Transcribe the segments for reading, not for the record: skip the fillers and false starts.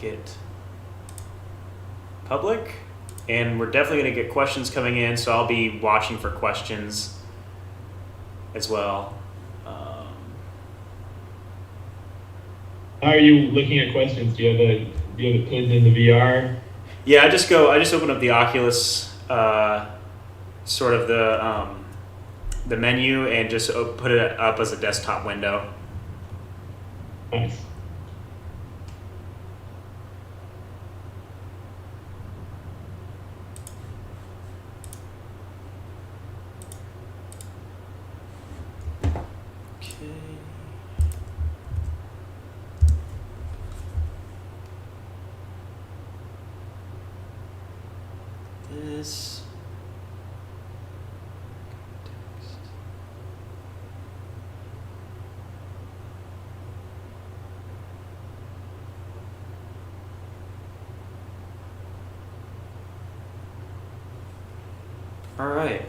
make it public. And we're definitely going to get questions coming in, so I'll be watching for questions as well. How are you looking at questions? Do you have it pinned in the VR? Yeah, I just open up the Oculus, sort of the menu, and just put it up as a desktop window. Nice. This. All right.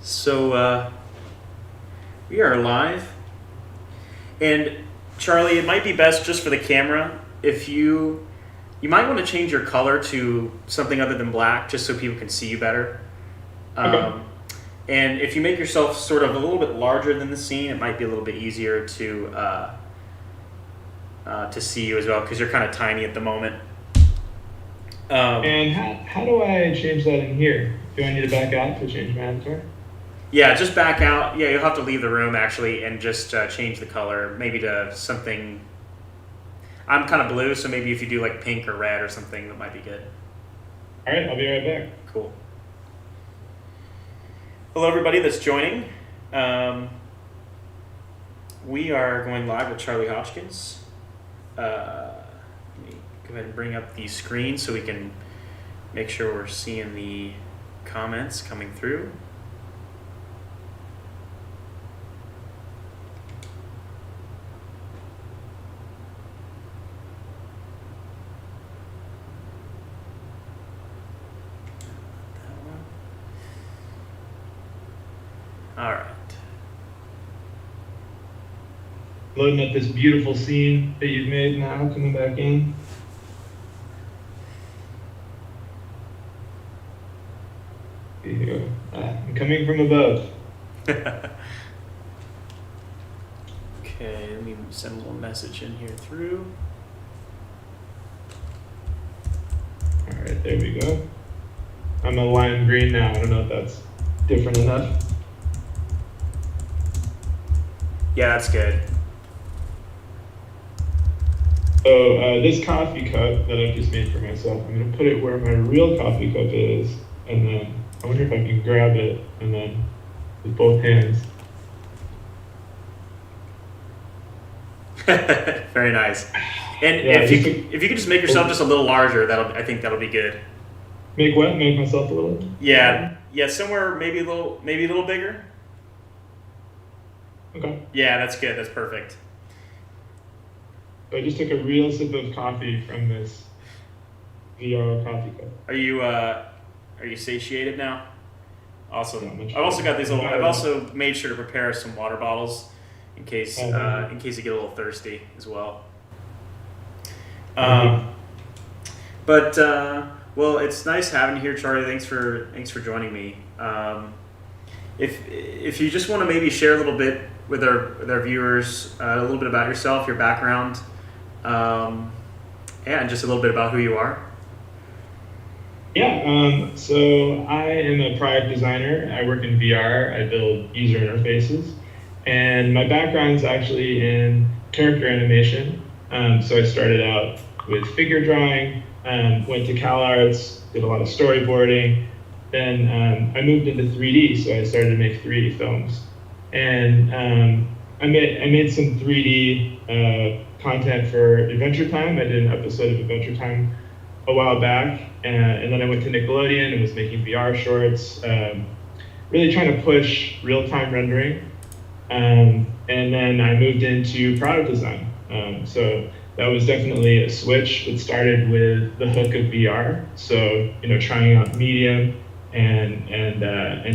So we are live, and Charlie, it might be best just for the camera if you might want to change your color to something other than black, just so people can see you better. Okay. And if you make yourself sort of a little bit larger than the scene, it might be a little bit easier to see you as well, because you're kind of tiny at the moment. And how do I change that in here? Do I need to back out to change my avatar? Yeah, just back out. Yeah, you'll have to leave the room actually, and just change the color, maybe to something. I'm kind of blue, so maybe if you do like pink or red or something, that might be good. All right, I'll be right back. Cool. Hello, everybody that's joining. We are going live with Charley Hodgkins. Let me go ahead and bring up the screen so we can make sure we're seeing the comments coming through. All right. Loading up this beautiful scene that you've made now, coming back in. Here you go. I'm coming from above. Okay, let me send a little message in here through. All right, there we go. I'm a lime green now. I don't know if that's different enough. Yeah, that's good. So this coffee cup that I've just made for myself, I'm gonna put it where my real coffee cup is, and then I wonder if I can grab it, and then with both hands. Very nice. And Yeah, if you could just make yourself just a little larger, I think that'll be good. Make what? Make myself a little? Yeah, somewhere maybe a little bigger. Okay. Yeah, that's good. That's perfect. So I just took a real sip of coffee from this VR coffee cup. Are you satiated now? Awesome. Yeah, I've also got these little. I've also made sure to prepare some water bottles in case you get a little thirsty as well. Well, it's nice having you here, Charlie. Thanks for joining me. If you just want to maybe share a little bit with our viewers, a little bit about yourself, your background, and just a little bit about who you are. Yeah, so I am a product designer. I work in VR. I build user interfaces. And my background's actually in character animation. So I started out with figure drawing, went to CalArts, did a lot of storyboarding. Then I moved into 3D, so I started to make 3D films. And I made some 3D content for Adventure Time. I did an episode of Adventure Time a while back, and then I went to Nickelodeon and was making VR shorts, really trying to push real-time rendering. And then I moved into product design. So that was definitely a switch. It started with the hook of VR. So, trying out Medium and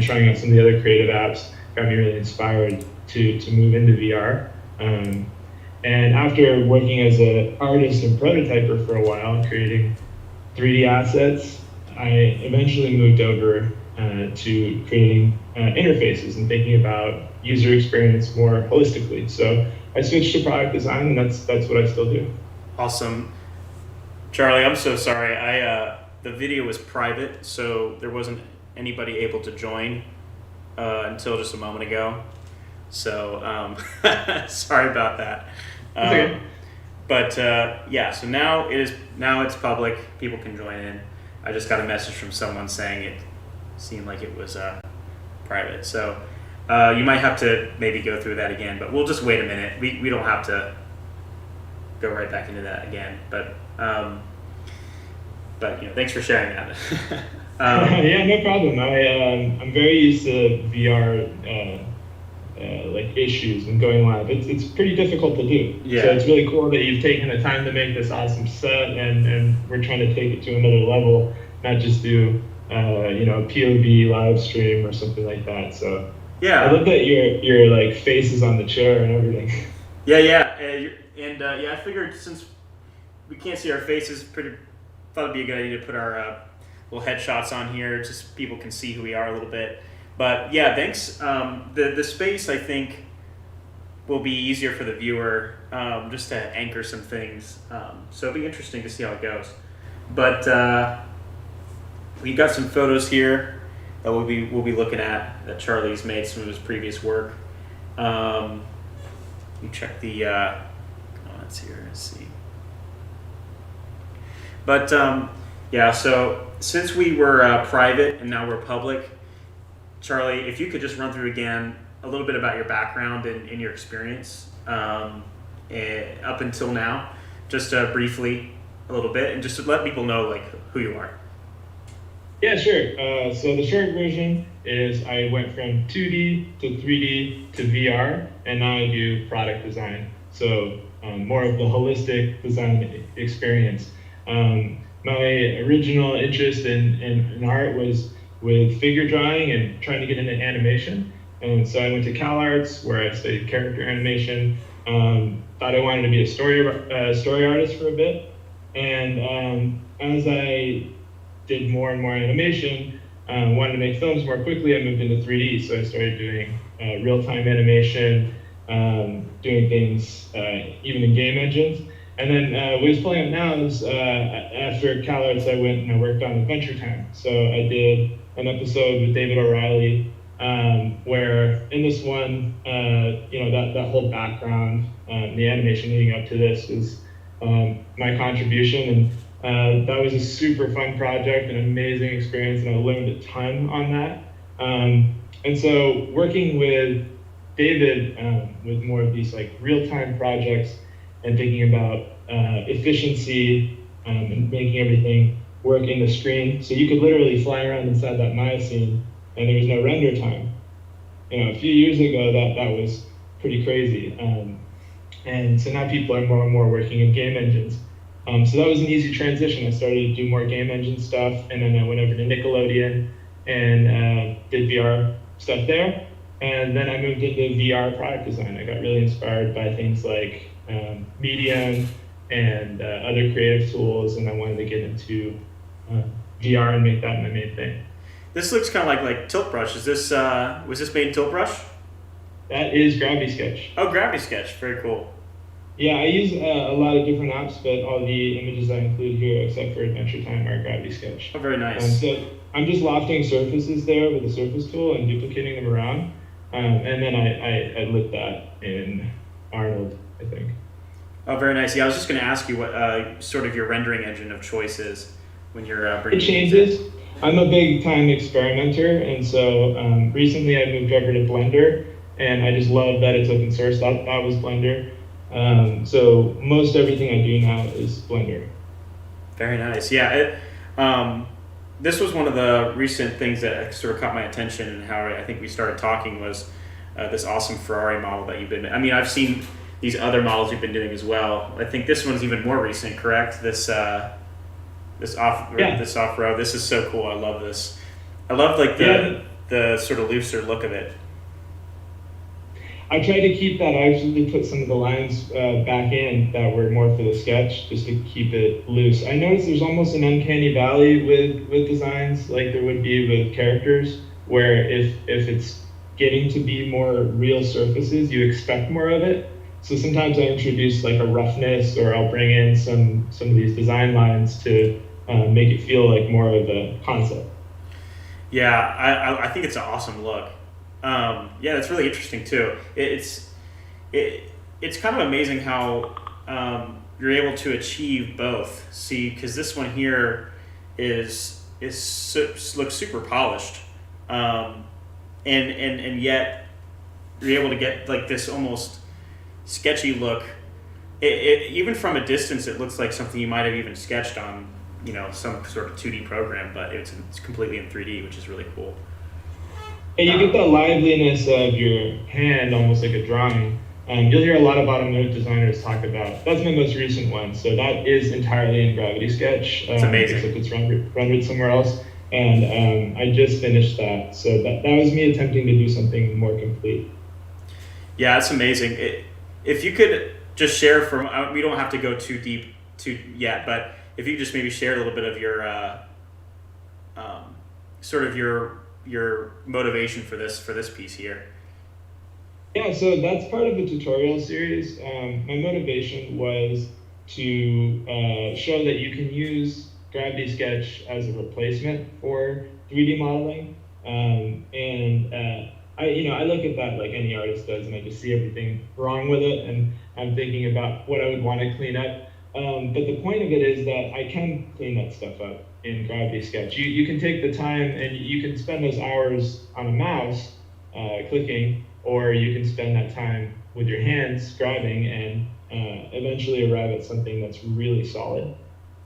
trying out some of the other creative apps. got me really inspired to move into VR. And after working as an artist and prototyper for a while, creating 3D assets, I eventually moved over to creating interfaces and thinking about user experience more holistically. So I switched to product design, and that's what I still do. Awesome. Charlie, I'm so sorry. The video was private, so there wasn't anybody able to join until just a moment ago. So sorry about that. Okay. But yeah, so now it's public. People can join in. I just got a message from someone saying it seemed like it was private. So you might have to maybe go through that again, but we'll just wait a minute. We don't have to go right back into that again. But thanks for sharing that. Yeah, no problem. I'm very used to VR like issues and going live. It's pretty difficult to do. Yeah. So it's really cool that you've taken the time to make this awesome set, and we're trying to take it to another level, not just do POV live stream or something like that. So yeah, I love that your like face is on the chair and everything. Yeah. I figured since we can't see our faces, thought it'd be a good idea to put our little headshots on here, just so people can see who we are a little bit. But yeah, thanks. The space, I think, will be easier for the viewer, just to anchor some things. So it'll be interesting to see how it goes. But we've got some photos here that we'll be looking at that Charlie's made some of his previous work. You check the comments here. Let's see. But yeah, so since we were private and now we're public, Charlie, if you could just run through again a little bit about your background and your experience up until now, just briefly a little bit, and just to let people know like who you are. Yeah, sure. So the short version is I went from 2D to 3D to VR, and now I do product design. So more of the holistic design experience. My original interest in art was with figure drawing and trying to get into animation. And so I went to CalArts, where I studied character animation. Thought I wanted to be a story artist for a bit. And as I did more and more animation, wanted to make films more quickly, I moved into 3D. So I started doing real-time animation, doing things even in game engines. And then what he's playing up now is after CalArts, I went and I worked on Adventure Time. So I did an episode with David O'Reilly, where in this one, that whole background, the animation leading up to this is my contribution. And that was a super fun project, an amazing experience, and I learned a ton on that. And so working with David with more of these like real-time projects and thinking about efficiency and making everything work in the screen. So you could literally fly around inside that Maya scene and there was no render time. A few years ago that was pretty crazy. And so now people are more and more working in game engines. So that was an easy transition. I started to do more game engine stuff, and then I went over to Nickelodeon and did VR stuff there. And then I moved into VR product design. I got really inspired by things like Medium and other creative tools, and I wanted to get into VR and make that my main thing. This looks kind of like Tilt Brush. Is this was this made in Tilt Brush? That is Gravity Sketch. Oh, Gravity Sketch. Very cool. Yeah, I use a lot of different apps, but all the images I include here, except for Adventure Time, are Gravity Sketch. Oh, very nice. So I'm just lofting surfaces there with the surface tool and duplicating them around, and then I lit that in Arnold, I think. Oh, very nice. Yeah, I was just going to ask you what sort of your rendering engine of choice is when you're bringing. It changes. I'm a big time experimenter, and so recently I moved over to Blender, and I just love that it's open source. That was Blender. So most everything I do now is Blender. Very nice. Yeah. This was one of the recent things that sort of caught my attention, and how I think we started talking was this awesome Ferrari model that you've been. I mean, I've seen these other models you've been doing as well. I think this one's even more recent, correct? This off-road. This is so cool. I love this. I love like the sort of looser look of it. I tried to keep that. I actually put some of the lines back in that were more for the sketch, just to keep it loose. I noticed there's almost an uncanny valley with designs, like there would be with characters, where if it's getting to be more real surfaces, you expect more of it. So sometimes I introduce like a roughness, or I'll bring in some of these design lines to make it feel like more of a concept. Yeah, I think it's an awesome look. Yeah, it's really interesting too. It's kind of amazing how you're able to achieve both. See, because this one here looks super polished, and yet you're able to get like this almost sketchy look. Even from a distance, it looks like something you might have even sketched on, some sort of 2D program, but it's completely in 3D, which is really cool. And you get that liveliness of your hand, almost like a drawing. You'll hear a lot of automotive designers talk about. That's my most recent one. So that is entirely in Gravity Sketch. It's amazing. Except it's rendered somewhere else. And I just finished that. So that was me attempting to do something more complete. Yeah, it's amazing. If you could just share we don't have to go too deep yet, but if you could just maybe share a little bit of your sort of your motivation for this piece here. Yeah, so that's part of the tutorial series. My motivation was to show that you can use Gravity Sketch as a replacement for 3D modeling. I look at that like any artist does, and I just see everything wrong with it, and I'm thinking about what I would want to clean up. But the point of it is that I can clean that stuff up in Gravity Sketch. You can take the time, and you can spend those hours on a mouse clicking, or you can spend that time with your hands scribing and eventually arrive at something that's really solid.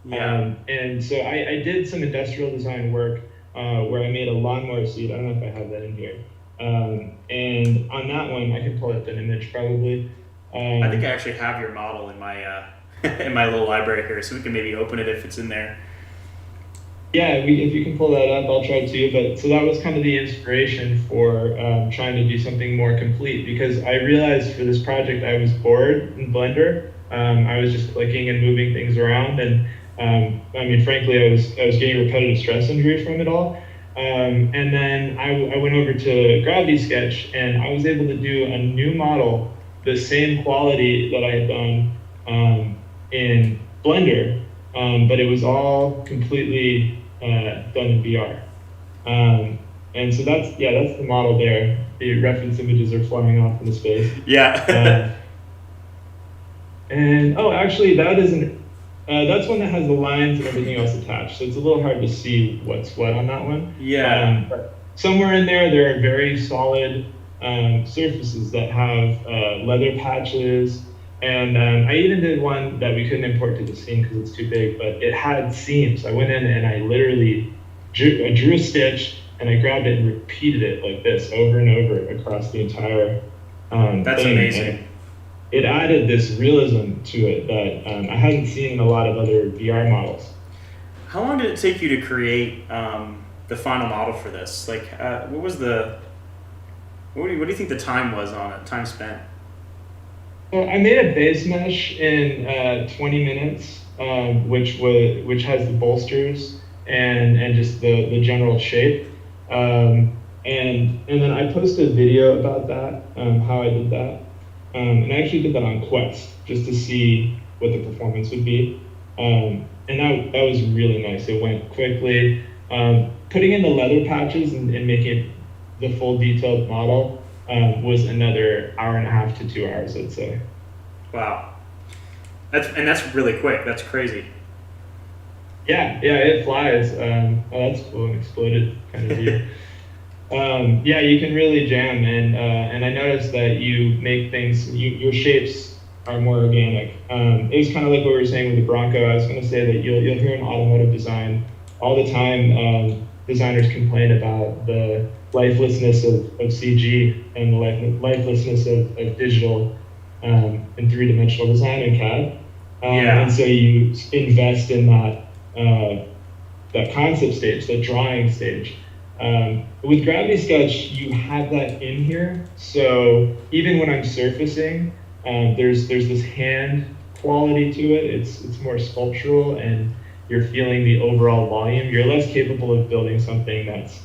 Yeah. And so I did some industrial design work where I made a lawnmower seat. I don't know if I have that in here. And on that one, I can pull up an image probably. I think I actually have your model in my in my little library here, so we can maybe open it if it's in there. Yeah, if you can pull that up, I'll try to. But so that was kind of the inspiration for trying to do something more complete, because I realized for this project I was bored in Blender. I was just clicking and moving things around, and frankly, I was getting repetitive stress injury from it all. And then I went over to Gravity Sketch, and I was able to do a new model, the same quality that I had done in Blender, but it was all completely done in VR. And so that's the model there. The reference images are flying off into space. Yeah. Actually, that's one that has the lines and everything else attached. So it's a little hard to see what's what on that one. Yeah. But somewhere in there are very solid surfaces that have leather patches. And I even did one that we couldn't import to the scene because it's too big, but it had seams. I went in and I literally drew a stitch, and I grabbed it and repeated it like this over and over across the entire That's thing. amazing. And it added this realism to it that I hadn't seen in a lot of other VR models. How long did it take you to create the final model for this? Like, what do you think the time was on it? Time spent? So I made a base mesh in 20 minutes, which has the bolsters and just the general shape. And then I posted a video about that, how I did that. And I actually did that on Quest just to see what the performance would be. And that was really nice. It went quickly. Putting in the leather patches and making the full detailed model was another hour and a half to 2 hours, I'd say. Wow. That's really quick. That's crazy. Yeah, it flies. That's cool. An exploded kind of view. You can really jam, and I noticed that you make things. Your shapes are more organic. It was kind of like what we were saying with the Bronco. I was going to say that you'll hear in automotive design all the time. Designers complain about the lifelessness of CG and the lifelessness of digital and three-dimensional design in CAD. And so you invest in that concept stage, that drawing stage. With Gravity Sketch, you have that in here. So even when I'm surfacing, there's this hand quality to it. It's more sculptural, and you're feeling the overall volume. You're less capable of building something that's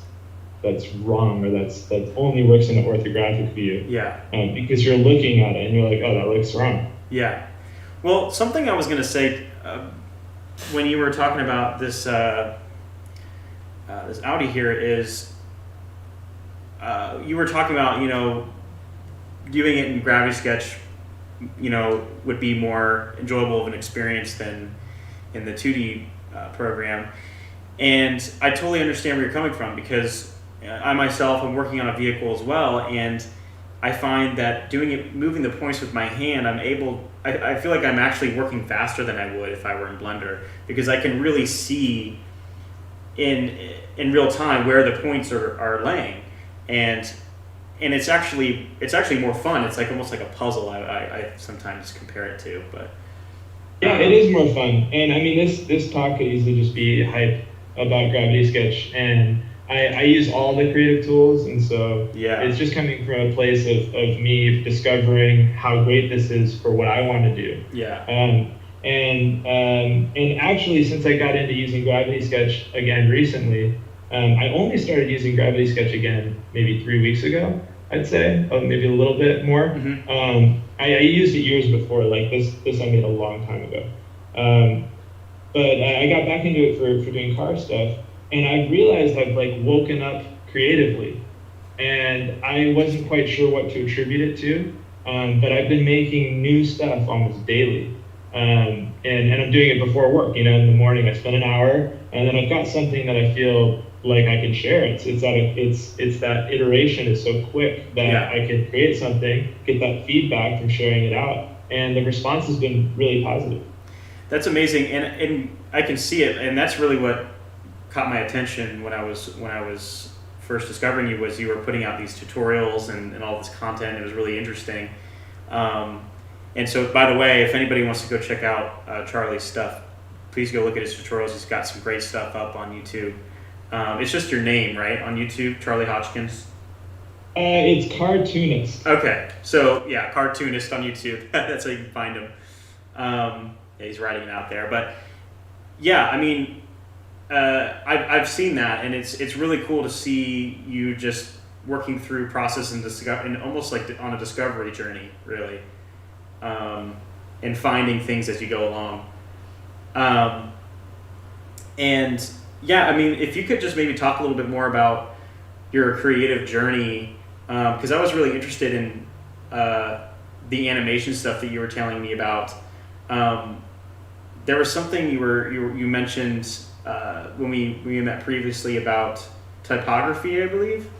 wrong, or that only works in an orthographic view. Yeah. Because you're looking at it and you're like, oh, that looks wrong. Yeah. Well, something I was going to say when you were talking about this this Audi here is you were talking about, doing it in Gravity Sketch, would be more enjoyable of an experience than in the 2D program. And I totally understand where you're coming from, because I myself am working on a vehicle as well, and I find that moving the points with my hand, I feel like I'm actually working faster than I would if I were in Blender, because I can really see in real time where the points are laying, and it's actually more fun. It's like almost like a puzzle. I sometimes compare it to, but yeah, it is more fun. And I mean, this talk could easily just be hype about Gravity Sketch, and I use all the creative tools, and so it's just coming from a place of me discovering how great this is for what I want to do. Yeah. And actually, since I got into using Gravity Sketch again recently, I only started using Gravity Sketch again maybe 3 weeks ago, I'd say, maybe a little bit more. Mm-hmm. I used it years before, like this I made a long time ago. But I got back into it for doing car stuff, and I realized I've like woken up creatively, and I wasn't quite sure what to attribute it to, but I've been making new stuff almost daily. And I'm doing it before work, in the morning. I spend an hour, and then I've got something that I feel like I can share. It's that iteration is so quick that I can create something, get that feedback from sharing it out, and the response has been really positive. That's amazing, and I can see it, and that's really what caught my attention when I was first discovering you, was you were putting out these tutorials and all this content. It was really interesting. And so, by the way, if anybody wants to go check out Charley's stuff, please go look at his tutorials. He's got some great stuff up on YouTube. It's just your name, right, on YouTube, Charley Hodgkins? It's cartoonist. Okay, so yeah, cartoonist on YouTube. That's how you can find him. He's writing it out there. But yeah, I mean, I've seen that, and it's really cool to see you just working through process and almost like on a discovery journey, really. And finding things as you go along. And yeah, I mean, if you could just maybe talk a little bit more about your creative journey, because I was really interested in the animation stuff that you were telling me about. There was something you mentioned when we met previously about typography, I believe.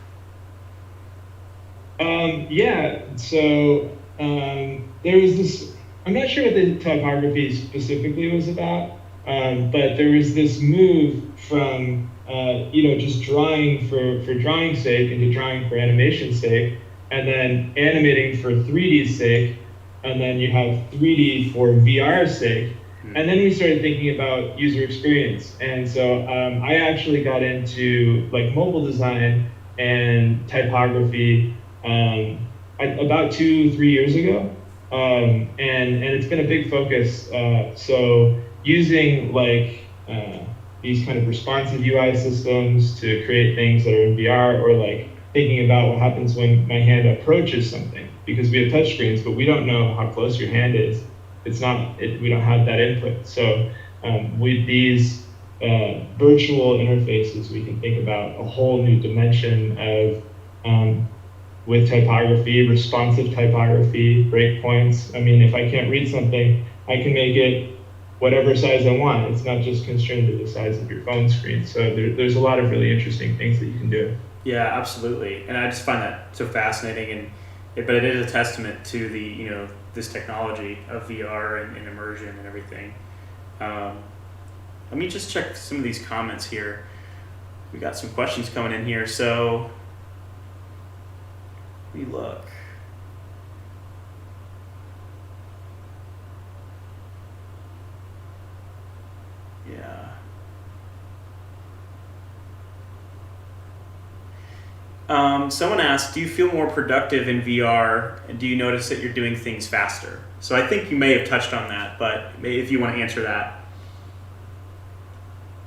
Yeah, so there was this, I'm not sure what the typography specifically was about, but there was this move from, just drawing for drawing's sake into drawing for animation's sake, and then animating for 3D's sake, and then you have 3D for VR's sake. And then we started thinking about user experience. And so I actually got into like mobile design and typography about 2-3 years ago. And it's been a big focus. So using like these kind of responsive UI systems to create things that are in VR, or like thinking about what happens when my hand approaches something, because we have touchscreens, but we don't know how close your hand is. We don't have that input. So with these virtual interfaces, we can think about a whole new dimension of, with typography, responsive typography, breakpoints. I mean, if I can't read something, I can make it whatever size I want. It's not just constrained to the size of your phone screen. So there's a lot of really interesting things that you can do. Yeah, absolutely. And I just find that so fascinating, but it is a testament to the, this technology of VR and immersion and everything. Let me just check some of these comments here. We got some questions coming in here, so we look. Yeah. Someone asked, do you feel more productive in VR, and do you notice that you're doing things faster? So I think you may have touched on that, but if you want to answer that.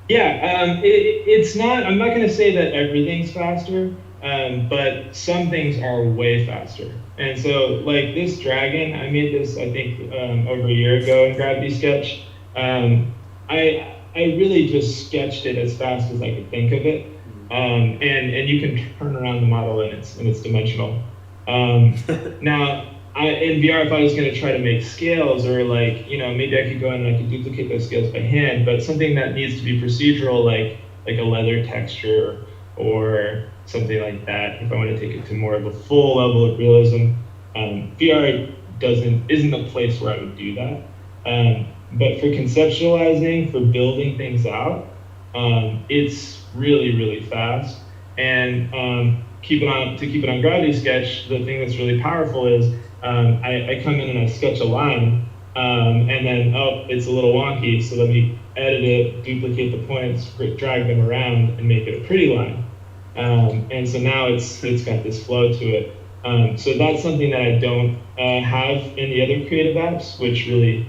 Yeah, it's not. I'm not going to say that everything's faster, but some things are way faster. And so, like this dragon, I made this I think over a year ago in Gravity Sketch. I really just sketched it as fast as I could think of it, and you can turn around the model and it's dimensional. Now, in VR, if I was going to try to make scales, or like, maybe I could go in and I could duplicate those scales by hand, but something that needs to be procedural, like a leather texture or something like that, if I want to take it to more of a full level of realism, VR isn't the place where I would do that. But for conceptualizing, for building things out, it's really, really fast. And keep it on Gravity Sketch, the thing that's really powerful is I come in and I sketch a line, and then, oh, it's a little wonky, so let me edit it, duplicate the points, drag them around, and make it a pretty line. And so now it's got this flow to it. So that's something that I don't have in the other creative apps, which really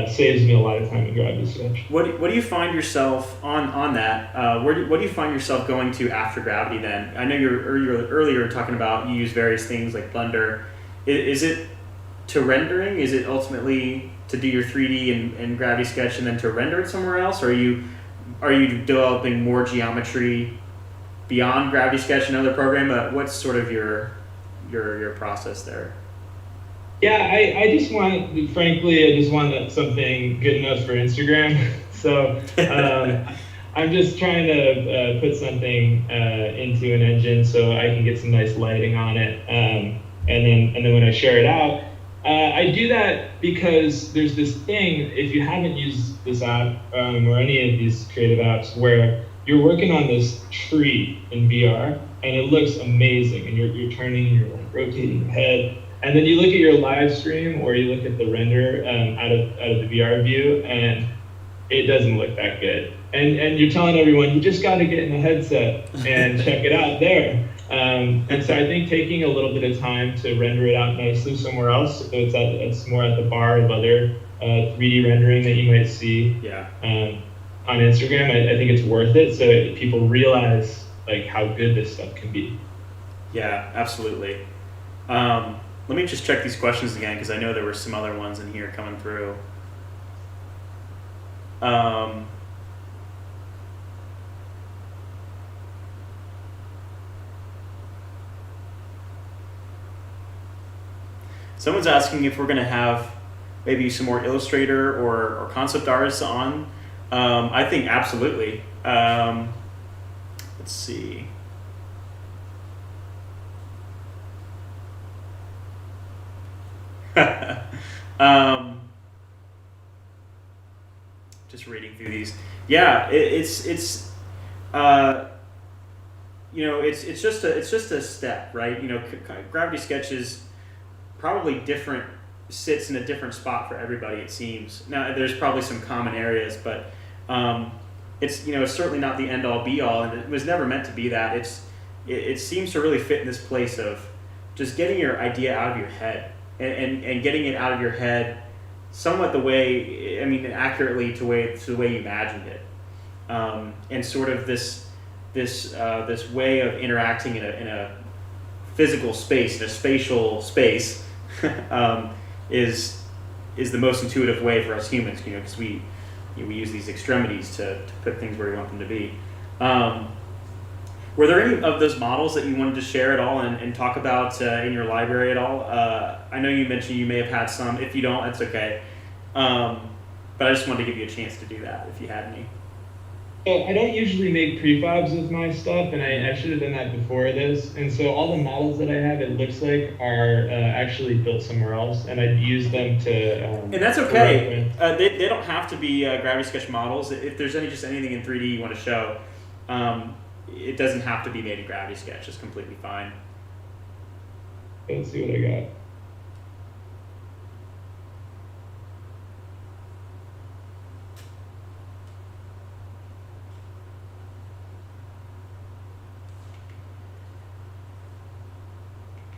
saves me a lot of time in Gravity Sketch. What do you find yourself on that? What do you find yourself going to after Gravity then? I know you're earlier talking about you use various things like Blender. Is it to rendering? Is it ultimately to do your 3D and Gravity Sketch and then to render it somewhere else? Or are you developing more geometry beyond Gravity Sketch and other program? What's sort of your process there? Yeah, I just want something good enough for Instagram. So I'm just trying to put something into an engine so I can get some nice lighting on it. And then when I share it out, I do that because there's this thing, if you haven't used this app or any of these creative apps, where you're working on this tree in VR and it looks amazing, and you're turning, you're like rotating your head. And then you look at your live stream or you look at the render out of the VR view, and it doesn't look that good. And you're telling everyone, you just got to get in the headset and check it out there. And so I think taking a little bit of time to render it out nicely somewhere else, so it's more at the bar of other 3D rendering that you might see on Instagram, I think it's worth it, so people realize like how good this stuff can be. Yeah, absolutely. Let me just check these questions again, because I know there were some other ones in here coming through. Someone's asking if we're going to have maybe some more Illustrator or concept artists on. I think absolutely. Let's see. Just reading through these. Yeah, it's just a step, right? Gravity Sketch is probably sits in a different spot for everybody, it seems. Now there's probably some common areas, but it's certainly not the end all be all, and it was never meant to be that. It seems to really fit in this place of just getting your idea out of your head and getting it out of your head somewhat accurately to the way you imagined it, and sort of this way of interacting in a physical space, in a spatial space, is the most intuitive way for us humans, because we use these extremities to put things where we want them to be. Were there any of those models that you wanted to share at all and talk about in your library at all? I know you mentioned you may have had some. If you don't, that's okay. But I just wanted to give you a chance to do that if you had any. So I don't usually make prefabs with my stuff, and I should have done that before this. And so all the models that I have, it looks like, are actually built somewhere else, and I'd use them to. And that's okay. They don't have to be Gravity Sketch models. If there's anything in 3D you want to show, it doesn't have to be made in Gravity Sketch. It's completely fine. Let's see what I got.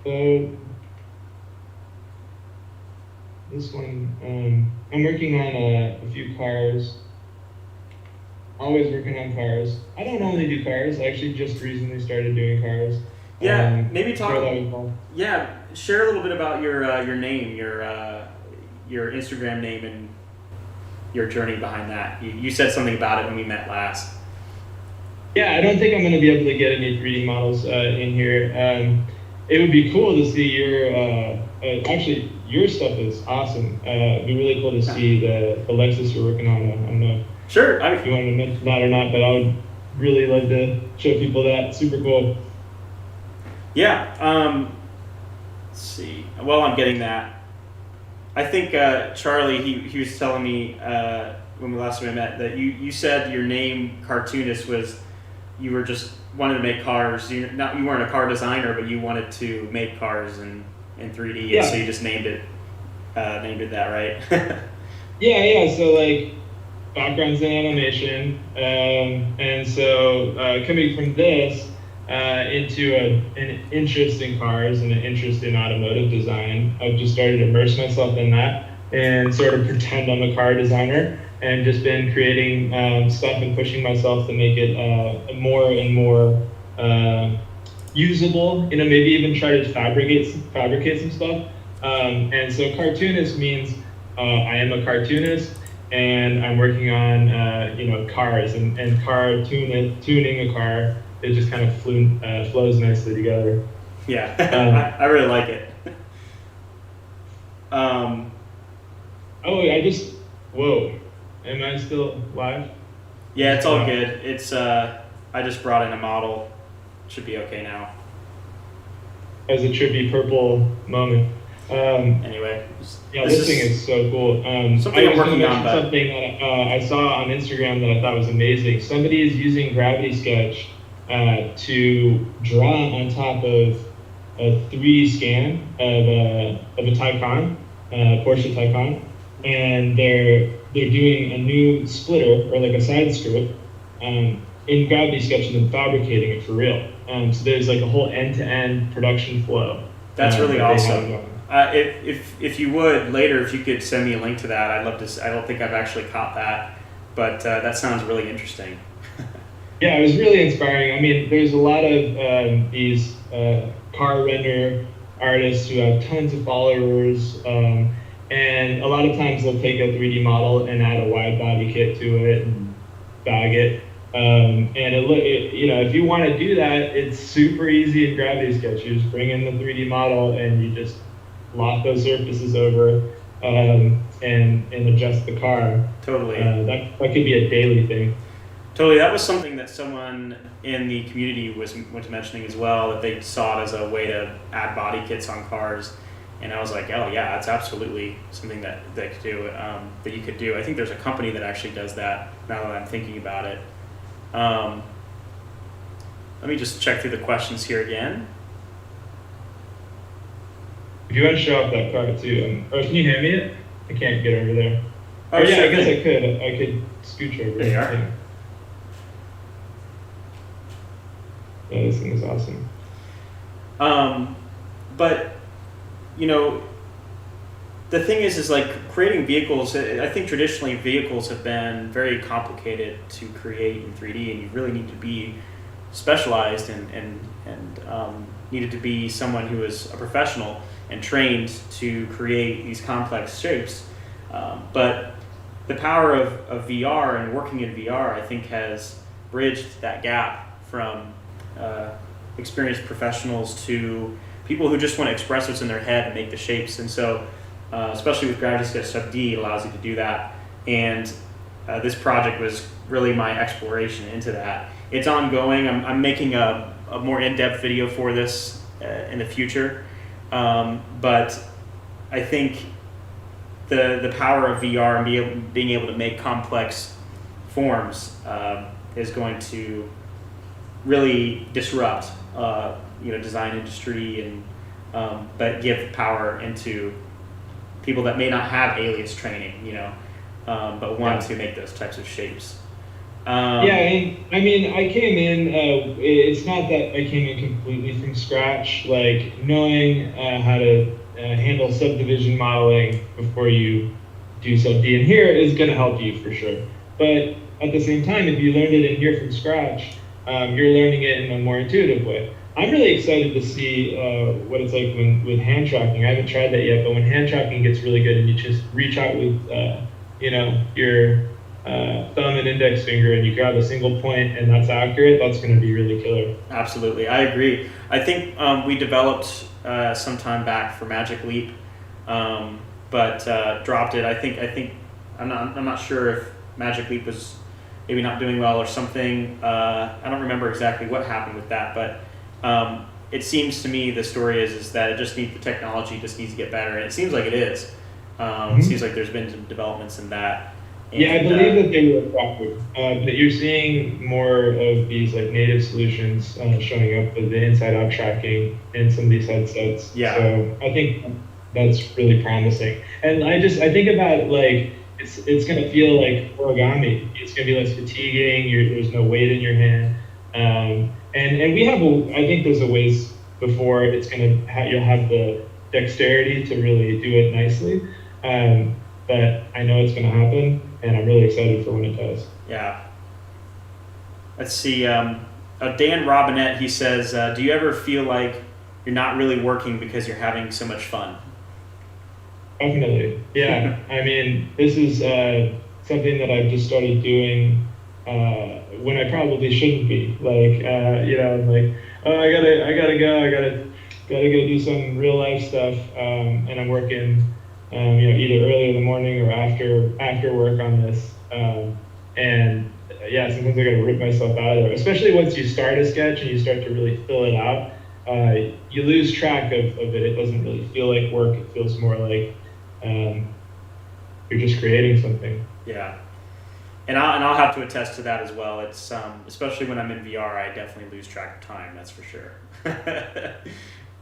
So this one, I'm working on a few cars. Always working on cars. I don't only do cars. I actually just recently started doing cars. Yeah, maybe Before that talk. was fun. Yeah, share a little bit about your name, your Instagram name, and your journey behind that. You said something about it when we met last. Yeah, I don't think I'm going to be able to get any 3D models in here. It would be cool to see your, actually, your stuff is awesome. It'd be really cool to see the Lexus you're working on. I don't know Sure. if you wanted to mention that or not, but I would really love to show people that. Super cool. Yeah. Let's see. While I'm getting that, I think Charlie he was telling me when we last met that you said your name cartoonist was you were just wanted to make cars. You weren't a car designer, but you wanted to make cars in 3D, Yeah. and so you just named it that, right? Yeah. So like backgrounds in animation, and so coming from this into an interest in cars and an interest in automotive design, I've just started to immerse myself in that and sort of pretend I'm a car designer, and just been creating stuff and pushing myself to make it more and more usable. Maybe even try to fabricate some stuff. And so cartoonist means I am a cartoonist, and I'm working on cars and tuning a car. It just kind of flows nicely together. Yeah, I really like it. Whoa, am I still live? Yeah, it's all good. It's I just brought in a model. Should be okay now. As a trippy purple moment. Anyway, this thing is so cool. Something I'm working on, but something that I saw on Instagram that I thought was amazing. Somebody is using Gravity Sketch to draw on top of a 3D scan of a Taycan, Porsche Taycan, and they're doing a new splitter or like a side script in Gravity Sketch and then fabricating it for real. So there's like a whole end-to-end production flow. That's really that awesome. If you would later, if you could send me a link to that, I'd love to. I don't think I've actually caught that, but that sounds really interesting. Yeah, it was really inspiring. I mean, there's a lot of these car render artists who have tons of followers, and a lot of times they'll take a 3D model and add a wide body kit to it and bag it. And if you want to do that, it's super easy in Gravity Sketch. You just bring in the 3D model and you just lock those surfaces over and adjust the car. Totally. That could be a daily thing. Totally. That was something that someone in the community was mentioning as well, that they saw it as a way to add body kits on cars. And I was like, oh yeah, that's absolutely something that could do, that you could do. I think there's a company that actually does that now that I'm thinking about it. Let me just check through the questions here again. If you want to show off that car too, can you hand me it? I can't get over there. Oh, yeah, sure I guess thing. I could. I could scooch over. There you are. Yeah, this thing is awesome. But the thing is like creating vehicles. I think traditionally vehicles have been very complicated to create in 3D, and you really need to be specialized and needed to be someone who is a professional and trained to create these complex shapes. But the power of VR and working in VR, I think, has bridged that gap from experienced professionals to people who just want to express what's in their head and make the shapes. And so, especially with Gravity Sketch Sub D, allows you to do that. And this project was really my exploration into that. It's ongoing. I'm making a more in-depth video for this in the future. But I think the power of VR and being able to make complex forms is going to really disrupt design industry and but give power into people that may not have alias training, but want to make those types of shapes. Yeah, and I mean, I came in, it's not that I came in completely from scratch, like knowing how to handle subdivision modeling before you do sub D in here is going to help you for sure. But at the same time, if you learned it in here from scratch, you're learning it in a more intuitive way. I'm really excited to see what it's like with hand tracking. I haven't tried that yet, but when hand tracking gets really good and you just reach out with, your thumb and index finger and you grab a single point and that's accurate, that's going to be really killer. Absolutely, I agree. I think we developed some time back for Magic Leap, but dropped it. I think I'm not sure if Magic Leap was maybe not doing well or something. I don't remember exactly what happened with that, but it seems to me the story is that it just needs the technology just needs to get better, and it seems like it is. It seems like there's been some developments in that. And, yeah, I believe that they were adapted. That you're seeing more of these like native solutions showing up with the inside-out tracking in some of these headsets. Yeah. So I think that's really promising. And I think about like it's gonna feel like origami. It's gonna be less fatiguing. There's no weight in your hand. And we have I think there's a ways before it's gonna you'll have the dexterity to really do it nicely. But I know it's going to happen, and I'm really excited for when it does. Yeah. Let's see. Dan Robinette, he says, do you ever feel like you're not really working because you're having so much fun? Definitely. Yeah. I mean, this is something that I've just started doing when I probably shouldn't be. Like, I'm like, oh, I gotta go do some real life stuff, and I'm working. Either early in the morning or after work on this. And sometimes I gotta rip myself out of there, especially once you start a sketch and you start to really fill it out. You lose track of it. It doesn't really feel like work. It feels more like you're just creating something. Yeah. And I'll have to attest to that as well. It's especially when I'm in VR, I definitely lose track of time. That's for sure.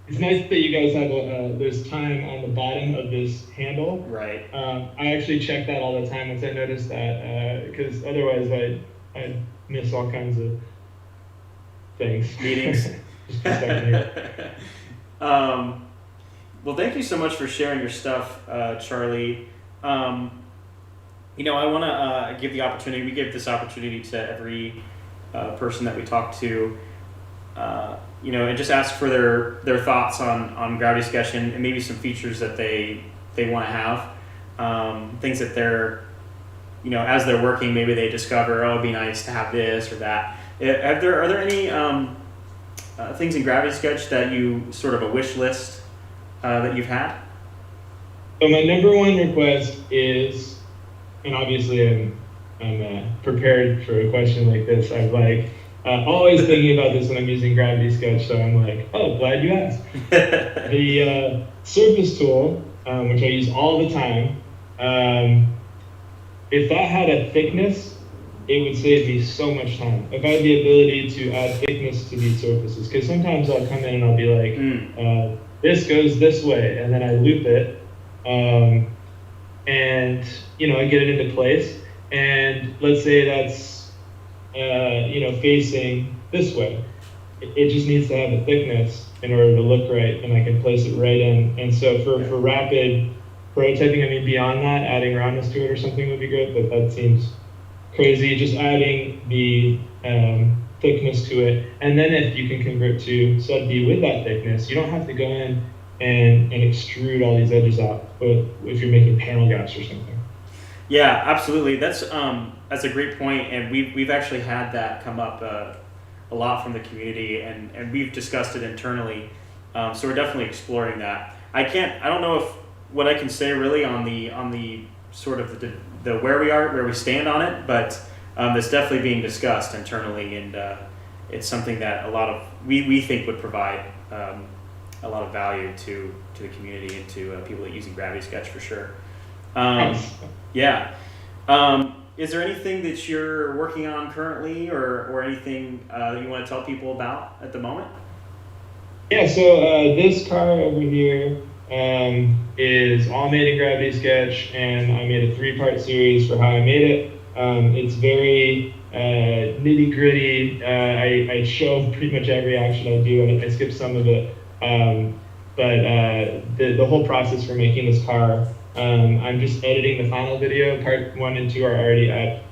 It's nice that you guys have there's time on the bottom of this handle. Right. I actually check that all the time once I notice that, because otherwise I'd miss all kinds of things. Meetings. Well, thank you so much for sharing your stuff, Charlie. I want to give the opportunity. We give this opportunity to every person that we talk to. And just ask for their thoughts on Gravity Sketch and maybe some features that they want to have, things that they're, as they're working, maybe they discover, oh, it'd be nice to have this or that. Are there any things in Gravity Sketch that you sort of a wish list that you've had? So my number one request is, and obviously I'm prepared for a question like this. I'm like. Always thinking about this when I'm using Gravity Sketch, so I'm like, oh, glad you asked. The surface tool, which I use all the time, if that had a thickness, it would save me so much time. If I had the ability to add thickness to these surfaces, because sometimes I'll come in and I'll be like, this goes this way, and then I loop it, and I get it into place, and let's say that's facing this way. It just needs to have a thickness in order to look right, and I can place it right in. And so for rapid prototyping, I mean, beyond that, adding roundness to it or something would be great, but that seems crazy. Just adding the thickness to it. And then if you can convert to sub D with that thickness, you don't have to go in and extrude all these edges out, but if you're making panel gaps or something. Yeah, absolutely. That's a great point, and we've actually had that come up a lot from the community, and we've discussed it internally. So we're definitely exploring that. I don't know if what I can say really on the sort of the where we stand on it, but it's definitely being discussed internally, and it's something that we think would provide a lot of value to the community and to people that are using Gravity Sketch for sure. Yeah. Is there anything that you're working on currently, or anything that you want to tell people about at the moment? Yeah, so this car over here is all made in Gravity Sketch, and I made a 3-part series for how I made it. It's very nitty gritty. I show pretty much every action I do. I skip some of it, but the whole process for making this car, I'm just editing the final video. Part 1 and 2 are already up.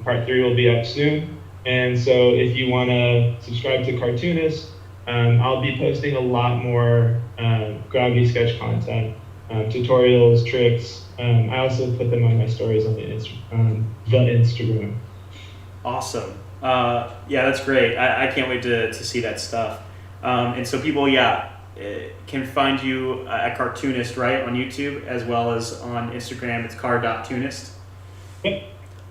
Part 3 will be up soon. And so if you want to subscribe to Cartoonist, I'll be posting a lot more Gravity Sketch content, tutorials, tricks. I also put them on my stories on the Instagram. Awesome. Yeah, that's great. I can't wait to see that stuff. And so people, can find you at Cartoonist, right, on YouTube, as well as on Instagram. It's car.toonist. Yep.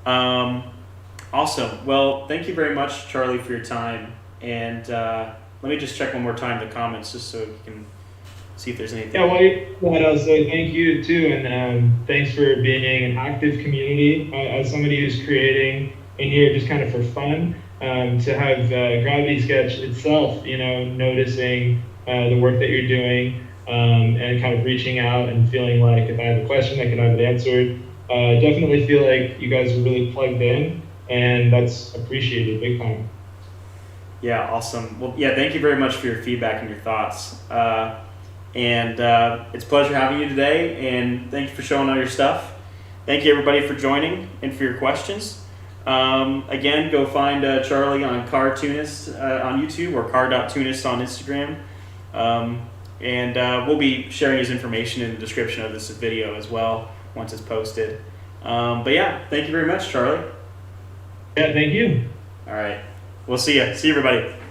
Awesome. Well, thank you very much, Charlie, for your time. And let me just check one more time the comments, just so you can see if there's anything. Yeah, well, I'll say thank you too, and thanks for being an active community. As somebody who's creating in here just kind of for fun, to have Gravity Sketch itself, noticing the work that you're doing, and kind of reaching out and feeling like if I have a question, I can have it answered. Definitely feel like you guys are really plugged in, and that's appreciated big time. Yeah, awesome. Well, yeah, thank you very much for your feedback and your thoughts. And it's a pleasure having you today, and thank you for showing all your stuff. Thank you, everybody, for joining and for your questions. Again, go find Charlie on Cartoonist on YouTube or car.toonist on Instagram. And we'll be sharing his information in the description of this video as well once it's posted. But yeah, thank you very much, Charlie. Yeah, thank you. All right. We'll see you. See you, everybody.